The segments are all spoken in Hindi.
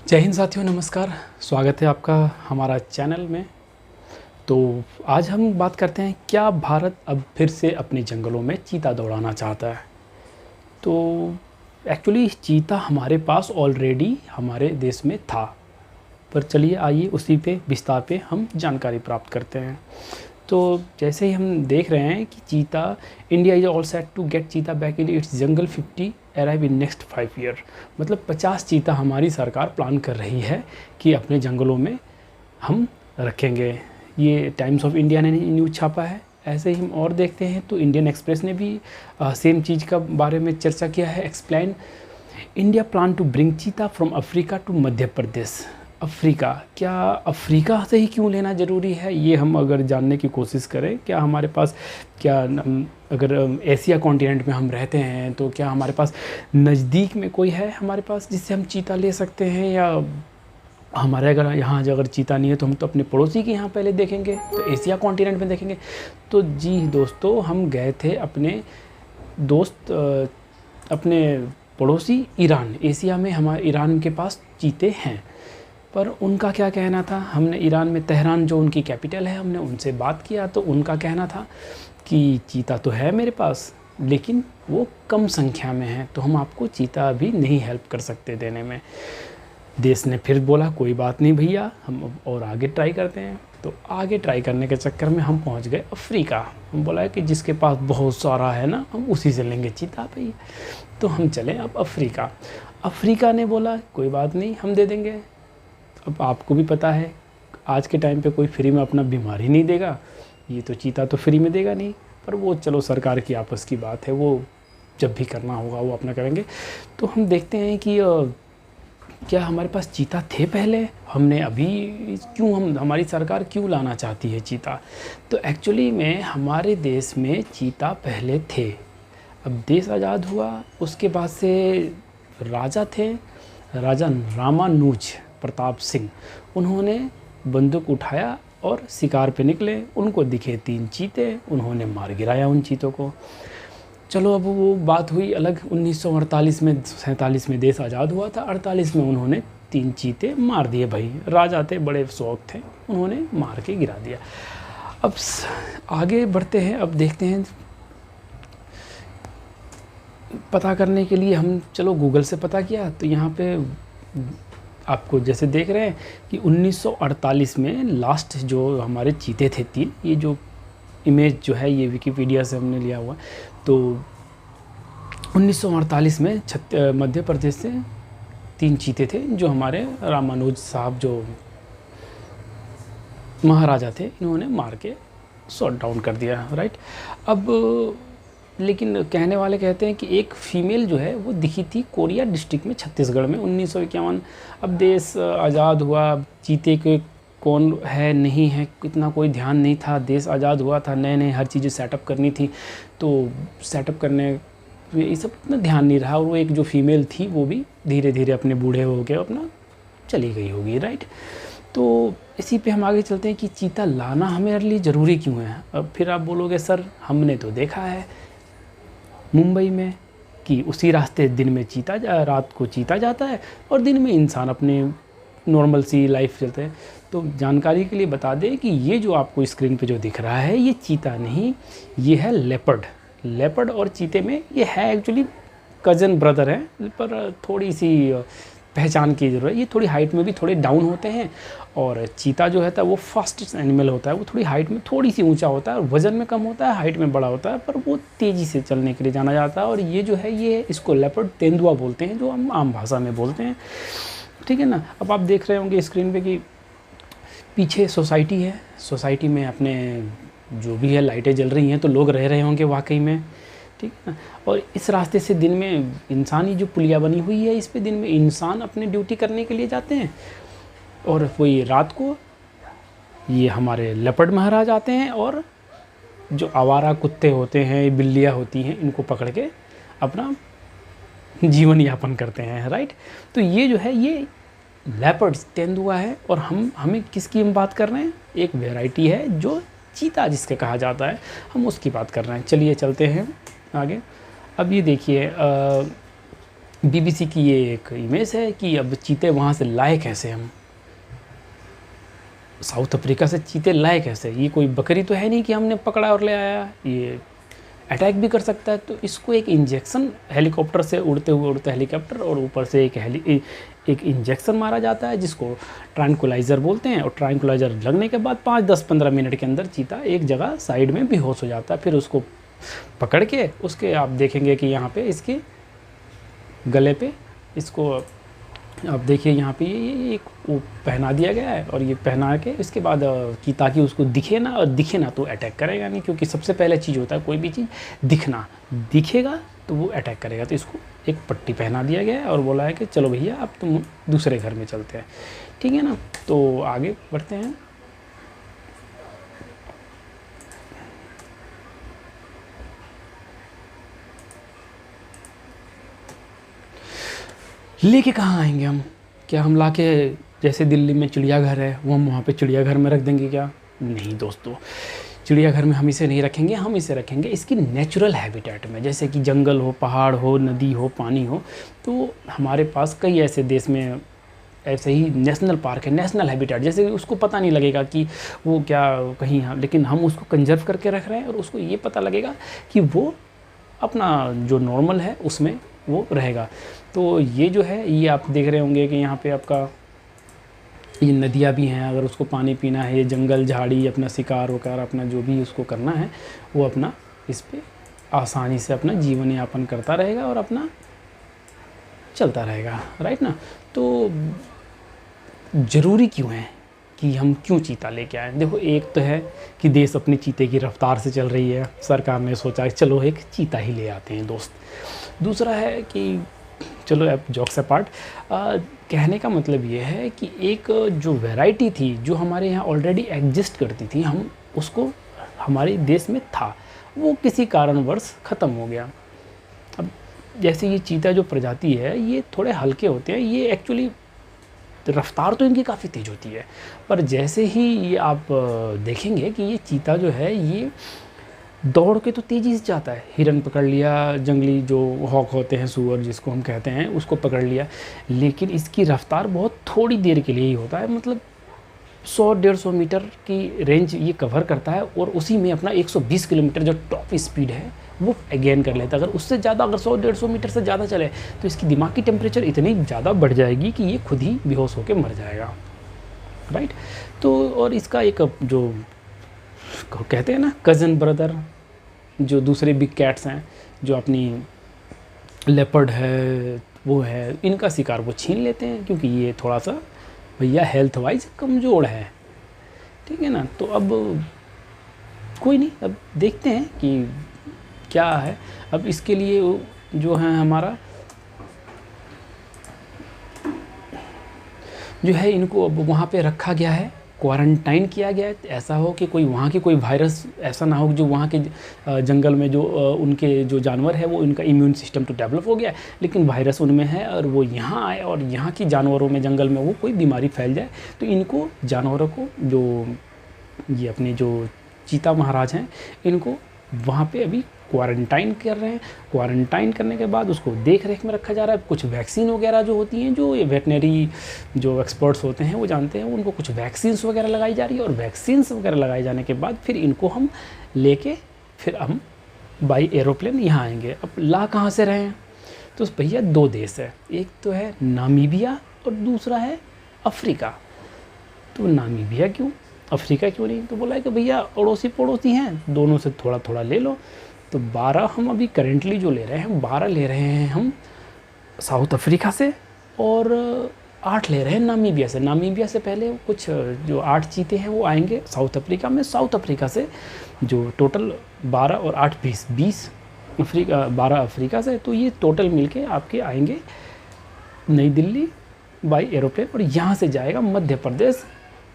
जय हिंद साथियों, नमस्कार। स्वागत है आपका हमारा चैनल में। तो आज हम बात करते हैं, क्या भारत अब फिर से अपने जंगलों में चीता दौड़ाना चाहता है। तो एक्चुअली चीता हमारे पास ऑलरेडी हमारे देश में था, पर चलिए आइए उसी पे विस्तार पे हम जानकारी प्राप्त करते हैं। तो जैसे ही हम देख रहे हैं कि चीता, India is all set to get cheetah back in its jungle 50 arrive in next 5 year. मतलब 50 चीता हमारी सरकार प्लान कर रही है कि अपने जंगलों में हम रखेंगे। ये टाइम्स ऑफ इंडिया ने न्यूज़ छापा है। ऐसे ही हम और देखते हैं तो इंडियन एक्सप्रेस ने भी सेम चीज़ का बारे में चर्चा किया है। Explain India plan to bring cheetah from Africa to Madhya Pradesh. Africa, क्या अफ्रीका से ही क्यों लेना ज़रूरी है, ये हम अगर जानने की कोशिश करें। क्या हमारे पास, क्या अगर एशिया कॉन्टिनेंट में हम रहते हैं तो क्या हमारे पास नज़दीक में कोई है हमारे पास जिससे हम चीता ले सकते हैं, या हमारे अगर चीता नहीं है तो हम तो अपने पड़ोसी के यहाँ पहले देखेंगे, तो एशिया कॉन्टिनेंट में देखेंगे। तो जी दोस्तों, हम गए थे अपने दोस्त अपने पड़ोसी ईरान, एशिया में हमारे ईरान के पास चीते हैं। पर उनका क्या कहना था, हमने ईरान में तेहरान जो उनकी कैपिटल है, हमने उनसे बात किया तो उनका कहना था कि चीता तो है मेरे पास, लेकिन वो कम संख्या में है, तो हम आपको चीता अभी नहीं हेल्प कर सकते देने में। देश ने फिर बोला कोई बात नहीं भैया, हम और आगे ट्राई करते हैं। तो आगे ट्राई करने के चक्कर में हम पहुंच गए अफ्रीका। हम बोला कि जिसके पास बहुत सारा है ना, हम उसी से लेंगे चीता भैया। तो हम चले अब अफ्रीका। अफ्रीका ने बोला कोई बात नहीं, हम दे देंगे। अब आपको भी पता है आज के टाइम पे कोई फ्री में अपना बीमारी नहीं देगा, ये तो चीता तो फ्री में देगा नहीं। पर वो चलो सरकार की आपस की बात है, वो जब भी करना होगा वो अपना करेंगे। तो हम देखते हैं कि क्या हमारे पास चीता थे पहले, हमने अभी क्यों, हमारी सरकार क्यों लाना चाहती है चीता। तो एक्चुअली में हमारे देश में चीता पहले थे। अब देश आज़ाद हुआ, उसके बाद से राजा थे, राजा रामानुज प्रताप सिंह, उन्होंने बंदूक उठाया और शिकार पे निकले। उनको दिखे 3 चीते, उन्होंने मार गिराया उन चीतों को। चलो अब वो बात हुई अलग। 1948 में 47 में देश आज़ाद हुआ था, 48 में उन्होंने 3 चीते मार दिए भाई। राजा थे, बड़े शौक थे, उन्होंने मार के गिरा दिया। अब आगे बढ़ते हैं, अब देखते हैं। पता करने के लिए हम चलो गूगल से पता किया, तो यहाँ पे आपको जैसे देख रहे हैं कि 1948 में लास्ट जो हमारे चीते थे 3, ये जो इमेज जो है ये विकिपीडिया से हमने लिया हुआ। तो 1948 में मध्य प्रदेश से 3 चीते थे जो हमारे रामानुज साहब जो महाराजा थे, इन्होंने मार के शॉट डाउन कर दिया, राइट। अब लेकिन कहने वाले कहते हैं कि एक फ़ीमेल जो है वो दिखी थी कोरिया डिस्ट्रिक्ट में, छत्तीसगढ़ में 1951। अब देश आज़ाद हुआ, चीते के कौन है नहीं है इतना कोई ध्यान नहीं था। देश आज़ाद हुआ था, नए नए हर चीज़ें सेटअप करनी थी, तो सेटअप करने ये सब इतना ध्यान नहीं रहा। और वो एक जो फीमेल थी वो भी धीरे धीरे अपने बूढ़े हो के अपना चली गई होगी, राइट। तो इसी पे हम आगे चलते हैं कि चीता लाना हमारे लिए ज़रूरी क्यों है। अब फिर आप बोलोगे सर हमने तो देखा है मुंबई में कि उसी रास्ते दिन में चीता रात को चीता जाता है और दिन में इंसान अपने नॉर्मल सी लाइफ चलते हैं। तो जानकारी के लिए बता दें कि ये जो आपको स्क्रीन पे जो दिख रहा है ये चीता नहीं, ये है लेपर्ड। लेपर्ड और चीते में ये है एक्चुअली कज़न ब्रदर है, पर थोड़ी सी पहचान की ज़रूरत है। ये थोड़ी हाइट में भी थोड़े डाउन होते हैं, और चीता जो है वो फास्टेस्ट एनिमल होता है। वो थोड़ी हाइट में थोड़ी सी ऊंचा होता है और वज़न में कम होता है, हाइट में बड़ा होता है, पर वो तेज़ी से चलने के लिए जाना जाता है। और ये जो है ये इसको लेपर्ड तेंदुआ बोलते हैं, जो हम आम भाषा में बोलते हैं, ठीक है ना। अब आप देख रहे होंगे स्क्रीन पे कि पीछे सोसाइटी है, सोसाइटी में अपने जो भी है लाइटें जल रही हैं, तो लोग रह रहे होंगे वाकई में, ठीक है ना। और इस रास्ते से दिन में इंसानी जो पुलिया बनी हुई है, इस पे दिन में इंसान अपने ड्यूटी करने के लिए जाते हैं, और वही रात को ये हमारे लेपर्ड महाराज आते हैं और जो आवारा कुत्ते होते हैं, बिल्लियाँ होती हैं, इनको पकड़ के अपना जीवन यापन करते हैं, राइट। तो ये जो है ये लेपर्ड्स तेंदुआ है। और हमें किसकी हम बात कर रहे हैं, एक वैरायटी है जो चीता जिसके कहा जाता है, हम उसकी बात कर रहे हैं। चलिए चलते हैं आगे। अब ये देखिए बीबीसी की ये एक इमेज है कि अब चीते वहाँ से लाए कैसे, हम साउथ अफ्रीका से चीते लाए कैसे। ये कोई बकरी तो है नहीं कि हमने पकड़ा और ले आया, ये अटैक भी कर सकता है। तो इसको एक इंजेक्शन, हेलीकॉप्टर से उड़ते हेलीकॉप्टर और ऊपर से एक इंजेक्शन मारा जाता है जिसको ट्रैंकुलाइज़र बोलते हैं। और ट्रैंकुलाइज़र लगने के बाद 5-10-15 मिनट के अंदर चीता एक जगह साइड में बेहोश हो जाता है। फिर उसको पकड़ के उसके आप देखेंगे कि यहाँ पे इसके गले पे इसको आप देखिए यहाँ पे ये एक वो पहना दिया गया है। और ये पहना के इसके बाद कि ताकि उसको दिखे ना, और दिखे ना तो अटैक करेगा नहीं, क्योंकि सबसे पहले चीज़ होता है कोई भी चीज़ दिखना, दिखेगा तो वो अटैक करेगा। तो इसको एक पट्टी पहना दिया गया है और बोला है कि चलो भैया अब तुम दूसरे घर में चलते हैं, ठीक है ना। तो आगे बढ़ते हैं। लेके कहाँ आएंगे हम, क्या हम लाके जैसे दिल्ली में चिड़ियाघर है वो हम वहाँ पे चिड़ियाघर में रख देंगे क्या? नहीं दोस्तों, चिड़ियाघर में हम इसे नहीं रखेंगे, हम इसे रखेंगे इसकी नेचुरल हैबिटेट में। जैसे कि जंगल हो, पहाड़ हो, नदी हो, पानी हो। तो हमारे पास कई ऐसे देश में ऐसे ही नेशनल पार्क है, नेशनल हैबिटेट, जैसे उसको पता नहीं लगेगा कि वो क्या कहीं लेकिन हम उसको कंजर्व करके रख रहे हैं और उसको ये पता लगेगा कि वो अपना जो नॉर्मल है उसमें वो रहेगा। तो ये जो है ये आप देख रहे होंगे कि यहाँ पे आपका ये नदियाँ भी हैं, अगर उसको पानी पीना है, ये जंगल झाड़ी अपना शिकार वकार अपना जो भी उसको करना है वो अपना इस पे आसानी से अपना जीवन यापन करता रहेगा और अपना चलता रहेगा, राइट ना। तो ज़रूरी क्यों है कि हम क्यों चीता लेके आए? देखो, एक तो है कि देश अपनी चीते की रफ्तार से चल रही है, सरकार ने सोचा कि चलो एक चीता ही ले आते हैं दोस्त। दूसरा है कि चलो अब जॉक्स अपार्ट, कहने का मतलब ये है कि एक जो वैरायटी थी जो हमारे यहाँ ऑलरेडी एग्जिस्ट करती थी, हम उसको हमारे देश में था, वो किसी कारणवश ख़त्म हो गया। अब जैसे ये चीता जो प्रजाति है ये थोड़े हल्के होते हैं, ये एक्चुअली रफ्तार तो इनकी काफ़ी तेज़ होती है, पर जैसे ही ये आप देखेंगे कि ये चीता जो है ये दौड़ के तो तेज़ी से जाता है। हिरन पकड़ लिया, जंगली जो हॉक होते हैं, सूअर जिसको हम कहते हैं, उसको पकड़ लिया, लेकिन इसकी रफ़्तार बहुत थोड़ी देर के लिए ही होता है, मतलब 100-150 मीटर की रेंज ये कवर करता है और उसी में अपना 120 किलोमीटर जो टॉप स्पीड है वो गेन कर लेता है। अगर उससे ज़्यादा, अगर 100-150 मीटर से ज़्यादा चले तो इसकी दिमाग की टेम्परेचर इतनी ज़्यादा बढ़ जाएगी कि ये खुद ही बेहोश होकर मर जाएगा, राइट। तो और इसका एक जो कहते हैं ना कज़न ब्रदर, जो दूसरे बिग कैट्स हैं, जो अपनी लेपर्ड है वो है, इनका शिकार वो छीन लेते हैं, क्योंकि ये थोड़ा सा भैया हेल्थ वाइज कमज़ोर है, ठीक है ना। तो अब कोई नहीं, अब देखते हैं कि क्या है। अब इसके लिए जो है हमारा जो है इनको अब वहाँ पे रखा गया है, क्वारंटाइन किया गया है। ऐसा हो कि कोई वहाँ की कोई वायरस ऐसा ना हो जो वहाँ के जंगल में जो उनके जो जानवर है वो उनका इम्यून सिस्टम तो डेवलप हो गया है, लेकिन वायरस उनमें है और वो यहाँ आए और यहाँ की जानवरों में जंगल में वो कोई बीमारी फैल जाए। तो इनको जानवरों को जो ये अपने जो चीता महाराज हैं इनको वहाँ पे अभी क्वारंटाइन कर रहे हैं। क्वारंटाइन करने के बाद उसको देख रेख में रखा जा रहा है। कुछ वैक्सीन वगैरह जो होती हैं, जो ये वेटनरी जो एक्सपर्ट्स होते हैं वो जानते हैं, उनको कुछ वैक्सीन्स वगैरह लगाई जा रही है। और वैक्सीन्स वगैरह लगाए जाने के बाद फिर इनको हम लेके फिर हम बाई एरोप्लेन यहाँ आएंगे। अब ला कहाँ से रहे हैं? तो भैया दो देश है, एक तो है नामीबिया और दूसरा है अफ्रीका। तो नामीबिया क्यों, अफ्रीका क्यों नहीं? तो बोला है कि भैया अड़ोसी पड़ोसी हैं, दोनों से थोड़ा थोड़ा ले लो। तो 12 हम अभी करेंटली जो ले रहे हैं, 12 ले रहे हैं हम साउथ अफ्रीका से और 8 ले रहे हैं नामीबिया से। नामीबिया से पहले कुछ जो 8 चीते हैं वो आएंगे साउथ अफ्रीका में। साउथ अफ्रीका से जो टोटल 12 और 8 20 अफ्रीका, 12 अफ्रीका से। तो ये टोटल मिलके आपके आएंगे नई दिल्ली बाई एरोप्लेन और यहाँ से जाएगा Madhya Pradesh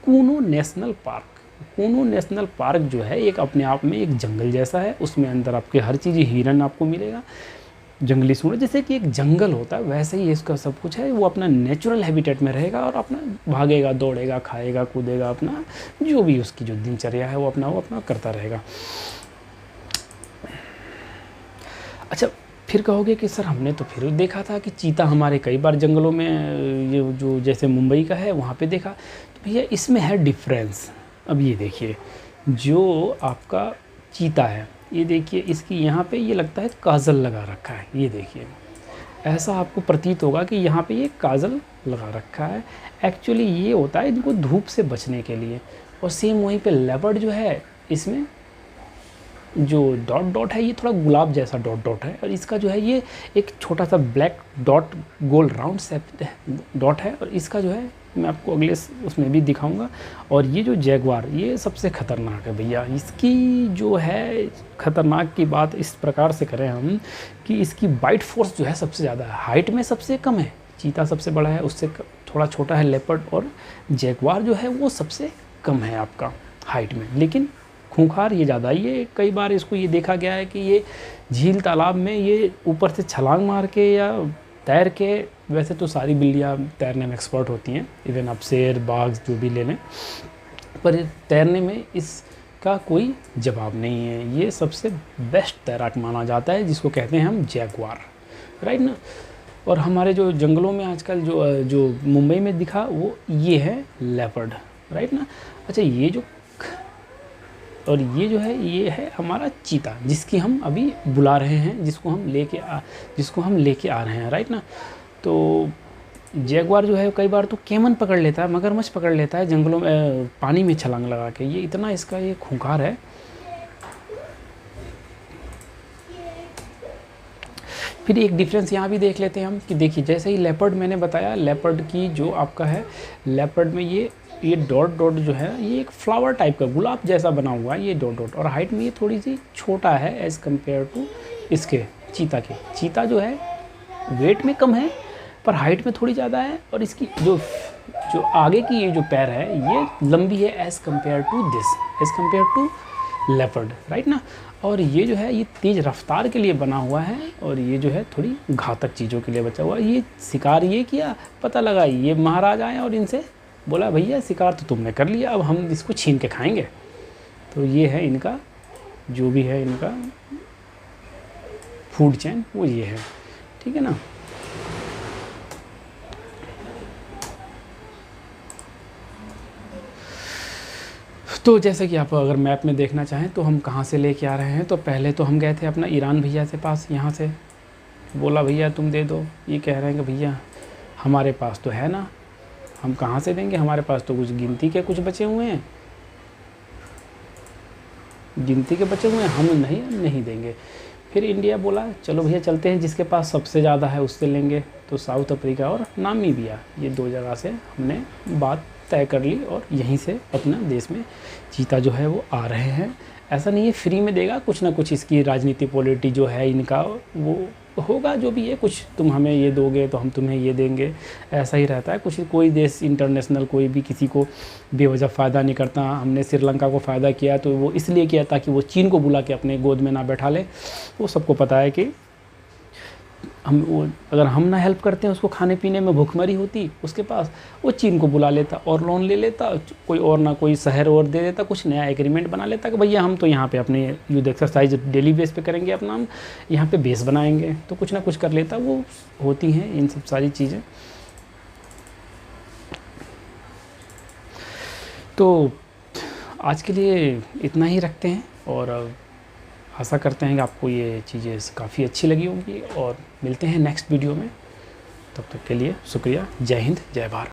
Kuno national park. Kuno national park जो है एक अपने आप में एक जंगल जैसा है, उसमें अंदर आपके हर चीज़, हिरन आपको मिलेगा, जंगली सूअर, जैसे कि एक जंगल होता है वैसे ही इसका सब कुछ है। वो अपना नेचुरल हैबिटेट में रहेगा और अपना भागेगा, दौड़ेगा, खाएगा, कूदेगा, अपना जो भी उसकी जो दिनचर्या है वो अपना करता रहेगा। अच्छा, फिर कहोगे कि सर हमने तो फिर देखा था कि चीता हमारे कई बार जंगलों में, ये जो जैसे मुंबई का है वहाँ पे देखा, तो भैया इसमें है डिफरेंस। अब ये देखिए, जो आपका चीता है, ये देखिए इसकी यहाँ पे ये लगता है काजल लगा रखा है, ये देखिए ऐसा आपको प्रतीत होगा कि यहाँ पे ये काजल लगा रखा है। एक्चुअली ये होता है इनको धूप से बचने के लिए। और सेम वहीं पे लेपर्ड जो है, इसमें जो डॉट डॉट है ये थोड़ा गुलाब जैसा डॉट डॉट है, और इसका जो है ये एक छोटा सा ब्लैक डॉट गोल राउंड शेप डॉट है, और इसका जो है मैं आपको अगले उसमें भी दिखाऊंगा। और ये जो जैगवार, ये सबसे ख़तरनाक है भैया। इसकी जो है ख़तरनाक की बात इस प्रकार से करें हम कि इसकी बाइट फोर्स जो है सबसे ज़्यादा है, हाइट में सबसे कम है। चीता सबसे बड़ा है, उससे थोड़ा छोटा है लेपर्ड, और जैगवार जो है वो सबसे कम है आपका हाइट में, लेकिन खूंखार ये ज़्यादा। ये कई बार इसको ये देखा गया है कि ये झील तालाब में ये ऊपर से छलांग मार के या तैर के, वैसे तो सारी बिल्लियाँ तैरने में एक्सपर्ट होती हैं, इवन आप शेर बाघ जो भी ले लें, पर तैरने में इसका कोई जवाब नहीं है। ये सबसे बेस्ट तैराक माना जाता है, जिसको कहते हैं हम जैगवार, राइट ना। और हमारे जो जंगलों में आजकल जो मुंबई में दिखा वो ये है लेपर्ड, राइट ना। अच्छा, ये जो और ये जो है ये है हमारा चीता, जिसकी हम अभी बुला रहे हैं, जिसको हम लेके आ रहे हैं, राइट ना। तो जैगवार जो है कई बार तो कैमन पकड़ लेता है, मगरमच्छ पकड़ लेता है जंगलों में पानी में छलांग लगा के। ये इतना इसका ये खूंखार है। फिर एक डिफरेंस यहाँ भी देख लेते हैं हम कि देखिए, जैसे ही लेपर्ड मैंने बताया, लेपर्ड की जो आपका है, लेपर्ड में ये डॉट डॉट जो है ये एक फ्लावर टाइप का गुलाब जैसा बना हुआ है, ये डॉट डॉट, और हाइट में ये थोड़ी सी छोटा है एज़ कम्पेयर टू इसके चीता के। चीता जो है वेट में कम है पर हाइट में थोड़ी ज़्यादा है, और इसकी जो आगे की ये जो पैर है ये लंबी है as compare to this, as compare to leopard, right ना। और ये जो है ये तेज़ रफ्तार के लिए बना हुआ है, और ये जो है थोड़ी घातक चीज़ों के लिए बचा हुआ है। ये शिकार ये किया, पता लगा ये महाराज आए और इनसे बोला भैया शिकार तो तुमने कर लिया, अब हम इसको छीन के खाएंगे। तो ये है इनका जो भी है इनका फूड चेन, वो ये है, ठीक है ना। तो जैसे कि आप अगर मैप में देखना चाहें तो हम कहाँ से लेके आ रहे हैं, तो पहले तो हम गए थे अपना ईरान भैया से पास, यहाँ से बोला भैया तुम दे दो। ये कह रहे हैं कि भैया हमारे पास तो है ना, हम कहाँ से देंगे, हमारे पास तो कुछ गिनती के कुछ बचे हुए हैं, गिनती के बचे हुए हैं, हम नहीं देंगे। फिर इंडिया बोला चलो भैया चलते हैं, जिसके पास सबसे ज़्यादा है उससे लेंगे। तो साउथ अफ्रीका और नामीबिया, ये 2 जगह से हमने बात तय कर ली, और यहीं से अपना देश में चीता जो है वो आ रहे हैं। ऐसा नहीं है फ्री में देगा, कुछ ना कुछ इसकी राजनीति पॉलिटी जो है इनका वो होगा, जो भी है, कुछ तुम हमें ये दोगे तो हम तुम्हें ये देंगे, ऐसा ही रहता है। कुछ कोई देश इंटरनेशनल कोई भी किसी को बेवजह फ़ायदा नहीं करता। हमने श्रीलंका को फ़ायदा किया तो वो इसलिए किया ताकि वो चीन को बुला के अपने गोद में ना बैठा ले। वो सबको पता है कि अगर हम ना हेल्प करते हैं उसको, खाने पीने में भूखमरी होती उसके पास, वो चीन को बुला लेता और लोन ले लेता, कोई और ना कोई शहर और दे देता, कुछ नया एग्रीमेंट बना लेता कि भैया हम तो यहाँ पे अपने युद्ध एक्सरसाइज डेली बेस पे करेंगे, अपना हम यहाँ पे बेस बनाएंगे, तो कुछ ना कुछ कर लेता। वो होती हैं इन सब सारी चीज़ें। तो आज के लिए इतना ही रखते हैं, और आशा करते हैं कि आपको ये चीज़ें काफ़ी अच्छी लगी होंगी, और मिलते हैं नेक्स्ट वीडियो में। तब तक के लिए शुक्रिया। जय हिंद, जय भारत।